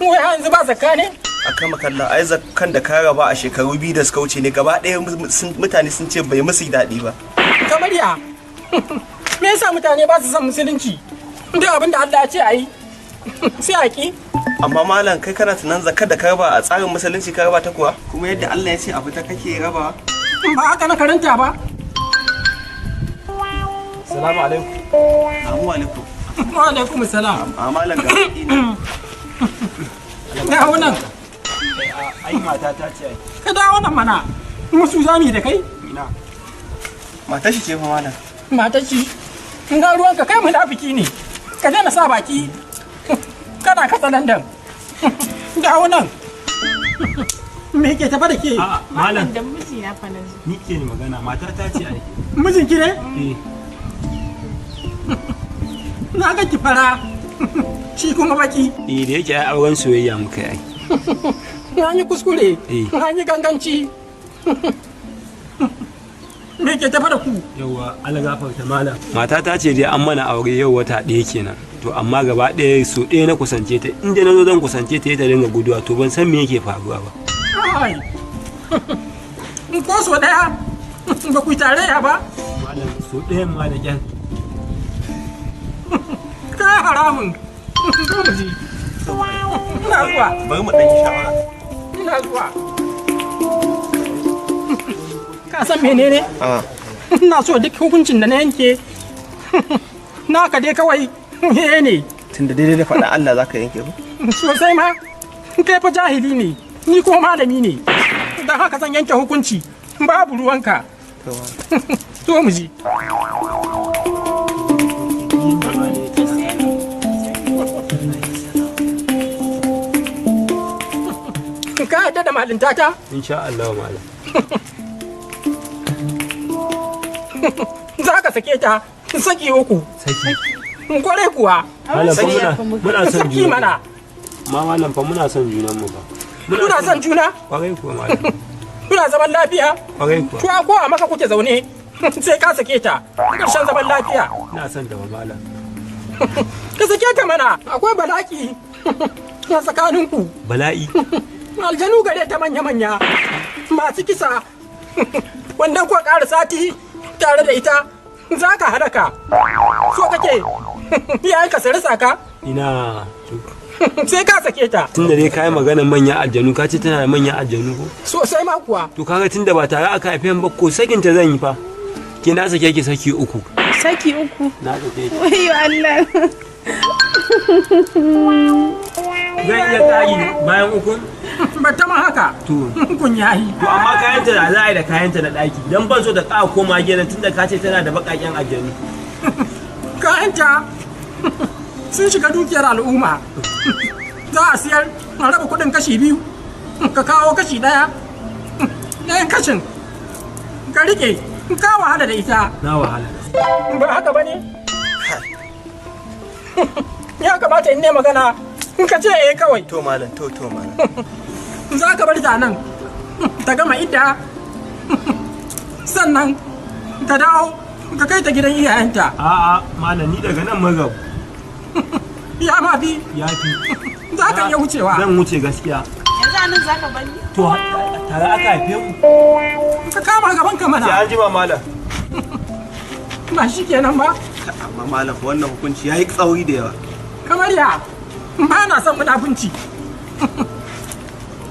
Mu yanzu ba zakka ne? Akan makalla ai zakkan da ka raba a shekaru 2 da suka wuce ne gaba ɗaya mutane sun ce bai musu daɗi ba. Kamar ya? Me yasa mutane ba su san musulunci? Duk abin da Allah ya ce ayi sai a ki. Amma malam kai kana tunan zakkar da ka raba a tsarin musulunci ka raba ta kuwa? Kuma yadda Allah ya ce abu ta kake raba? Ba haka na karanta ba. Assalamu alaikum. Assalamu alaikum. Wa alaikum assalam. Malam ga ina. Dawo nan. Ai mata ta ce ai. Ka dawo nan mana. Musu zami da kai? Ina. Matar shi ce fa malam. Matar shi. In ga ruwanka kai munafiki ne. Ka daina sa baki. Kana katsa London. Dawo nan. Me ke tafa da ke? Malam da miji na fa nazo. Ni ke ni magana mata ta ce ai. Mijinki ne? Na ga ki fara. Shi kuma baki. Da yake ai auren soyayya muka yi. Na yi kuskure. Na yi ganganci. Me ke tafa da ku? Yawwa Allah gafarta malam. Mata ta ce dai an mana aure yau wata ɗaya kenan. To amma gaba ɗaya so ɗaya na kusance ta. Inda na zo zan kusance ta ta dinga guduwa to ban san me yake faruwa ba. Ai. Ko so ɗaya? Ba ku tarayya ba? Malam so ɗaya ma da kyan. Ka haramun. Zo mu ji. Ina zuwa. Bari mu ɗan yi shawara. Ina zuwa. Ka san menene? Ina so duk hukuncin da na yanke. Naka dai kawai. Ne. Tunda daidai da faɗa Allah za ka yanke ba? Sosai ma. Kai fa jahili ne. Ni ko malami ne. Don haka zan yanke hukunci. Babu ruwanka. Zo mu ji. Ka yadda da malintata? Insha Allah malam. Za ka sake ta saki uku. Saki. Kwarai kuwa. Malam fa muna son Saki mana. Malam fa muna son junan mu fa. Kuna son juna? Kwarai kuwa malam. Kuna zaman lafiya? Kwarai kuwa. Tuwa ko a maka kuke zaune? Sai ka sake ta. Ƙarshen zaman lafiya. Ina son da malam. Ka sake ta mana. Akwai bala'i a tsakaninku. Bala'i. Aljanu gare ta manya-manya. Masu kisa. Wanda kuwa ƙara sati tare da ita. Za ka halaka. So kake yayin ka sarisa ka? Ina. Sai ka sake ta. Tunda dai kai maganar manyan aljanu ka ce tana da manyan aljanu ko? Sosai ma kuwa. To kaga tunda ba tare aka haife ba ko sakin ta zan yi fa. Ki na sake ki saki uku. Saki uku. Na sake ki. Wayo Allah. Zan iya kari bayan uku? Ba ta ma haka. To. Kun yayi. To amma kayanta da za a yi da kayanta na ɗaki. Dan ban so ta ƙara koma gidan tunda ka ce tana da baƙaƙen aljanu. Kayanta sun shiga dukiyar al'umma. Za a siyar a raba kuɗin kashi biyu. Ka kawo kashi ɗaya. Ɗayan kashin. Ka riƙe. Ka wahala da ita. Na wahala. Ba haka ba ne? Ya kamata in ne magana. Ka ce eh kawai. To malam, to malam. Za ka bar ta nan. Ta gama idda. Sannan ta dawo. Ka kai ta gidan iyayenta. A'a malam ni daga nan magabu. Ya ma fi. Ya fi. Za ka iya wucewa. Zan wuce gaskiya. Yanzu anan zaka bani. To tare aka haife mu. Ka kama gaban ka mana. Sai an jima malam. Ba shi kenan ba. Amma malam wannan hukunci yayi tsauri da yawa. Kamar ya. Ba na son munafunci.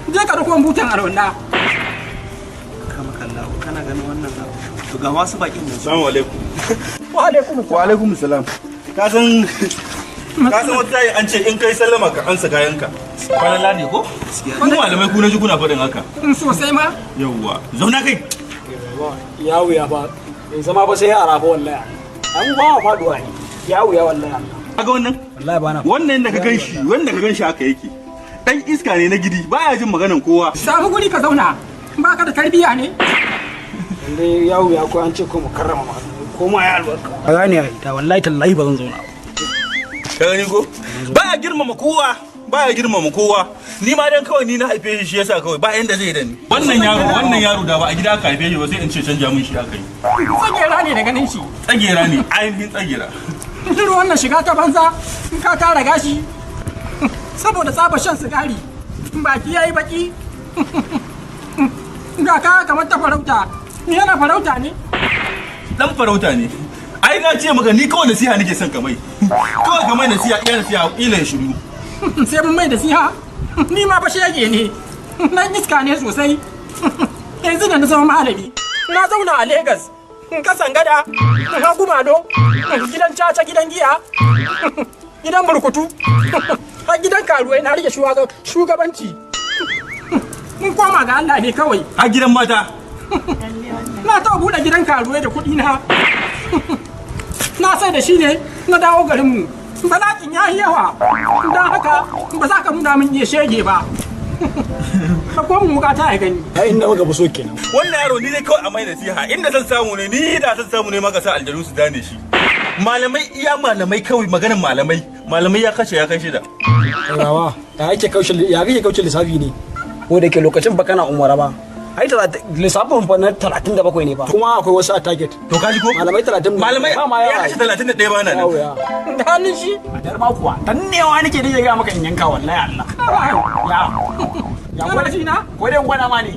Je ka dauko butan alwala. Kama kallawo kana ganin wannan abu. To ga wasu bakin nan. Assalamu alaikum. Wa alaikum Wa alaikum salam. Ka san wata yi an ce in kai sallama ka ansa kayanka. Falala ne ko? Ku malamai ku na ji kuna faɗin haka. Sosai ma. Yawwa. Zauna kai. Yawo ya ba. In zama ba sai yara ba wallahi. An ba wa faduwa ne. Yawo ya wallahi. Kaga wannan? Wallahi ba na. Wannan da ka ganshi, wanda ka ganshi haka yake. Dan iska ne na gidi, baya jin maganan kowa. Samu guri ka zauna. Ba ka da tarbiyya ne? Dai yawo ya ko an ce ko mu karrama ma. Ko ma ya albarka. A gane ai da wallahi tallahi ba zan zauna ba. Ka gani ko? Baya girmama kowa. Baya girmama kowa. Ni ma dan kawai ni na haife shi yasa kawai ba yanda zai da ni. Wannan yaro da ba a gida ka haife shi ba sai in ce canja mun shi aka yi. Tsagera ne da ganin shi. Tsagera ne, ainihin tsagera. Irin wannan shiga ta banza in ka tara gashi saboda tsaba shan sigari baki yayi baki ga ka kamar ta farauta ni yana farauta ne dan farauta ne ai na ce maka ni kawai nasiha nake son ka mai kawai ka mai nasiha iya nasiha ila ya shiru sai mun mai nasiha ni ma ba shege ne nan iska ne sosai yanzu da na zama malami na zauna a Lagos kasan gada na gumado gidan caca gidan giya gidan burkutu har gidan karuwai na rike shugabanci mun koma ga Allah ne kawai a gidan mata na taɓa buɗe gidan karuwai da kuɗi na sai da shi ne na dawo garinmu balakin ya yi yawa don haka ba za ka nuna min iya shege ba ka komu wuka ta ya gani a inda muka fi so kenan wannan yaro ni dai kawai a mai nasiha inda zan samu ne ni da zan samu ne maka sa aljanu su dane shi malamai iya malamai kawai maganin malamai ya kashe ya kai shida rawa ya kake kauce lissafi ne ko da ke lokacin ba kana umara ba ai lissafin fa na 37 ne ba kuma akwai wasu a target to kaji ko malamai 30 malamai ba ma ya kashe 31 ba na nan da hannun shi dar ma kuwa dannewa nake da ga maka in yanka wallahi Allah ya kana ji na ko dai gwana ma ne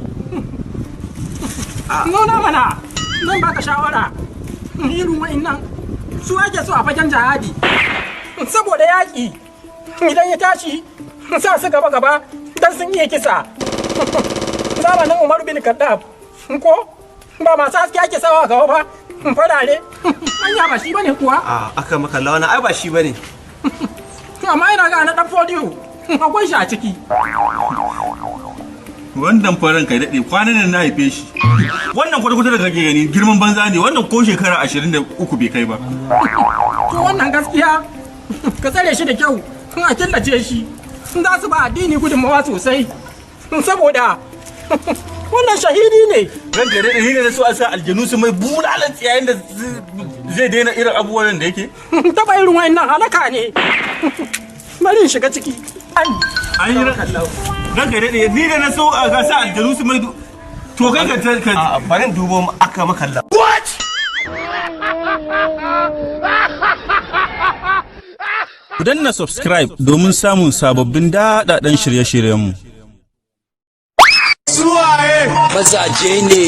nuna mana zan baka shawara irin wa'annan su ake so a fagen jihadi saboda yaƙi idan ya tashi sa su gaba dan sun iya kisa zamanin Umaru bin Khattab ko ba masu haske ake sawa gaba ba farare anya ba shi bane kuwa a aka maka lawana ai ba shi bane amma ina ga na dan fodiyo akwai shi a ciki wannan faran kai dade kwanan nan na haife shi wannan kwata da kake gani girman banza ne wannan ko shekara 23 bai kai ba to wannan gaskiya ka tsare shi da kyau a killace shi za su ba addini gudunmawa sosai saboda wannan shahidi ne ranka da ni ne so a sa aljanu su mai bulalan tsiyayen da zai daina irin abubuwan da yake taba irin wayannan halaka ne bari shiga ciki an yi ranka da ni da na so a sa aljanu su mai to kai ka bari dubo aka maka Allah what ku danna subscribe domin samun sababbin daɗaɗɗen shirye-shiryenmu. Mazaje ne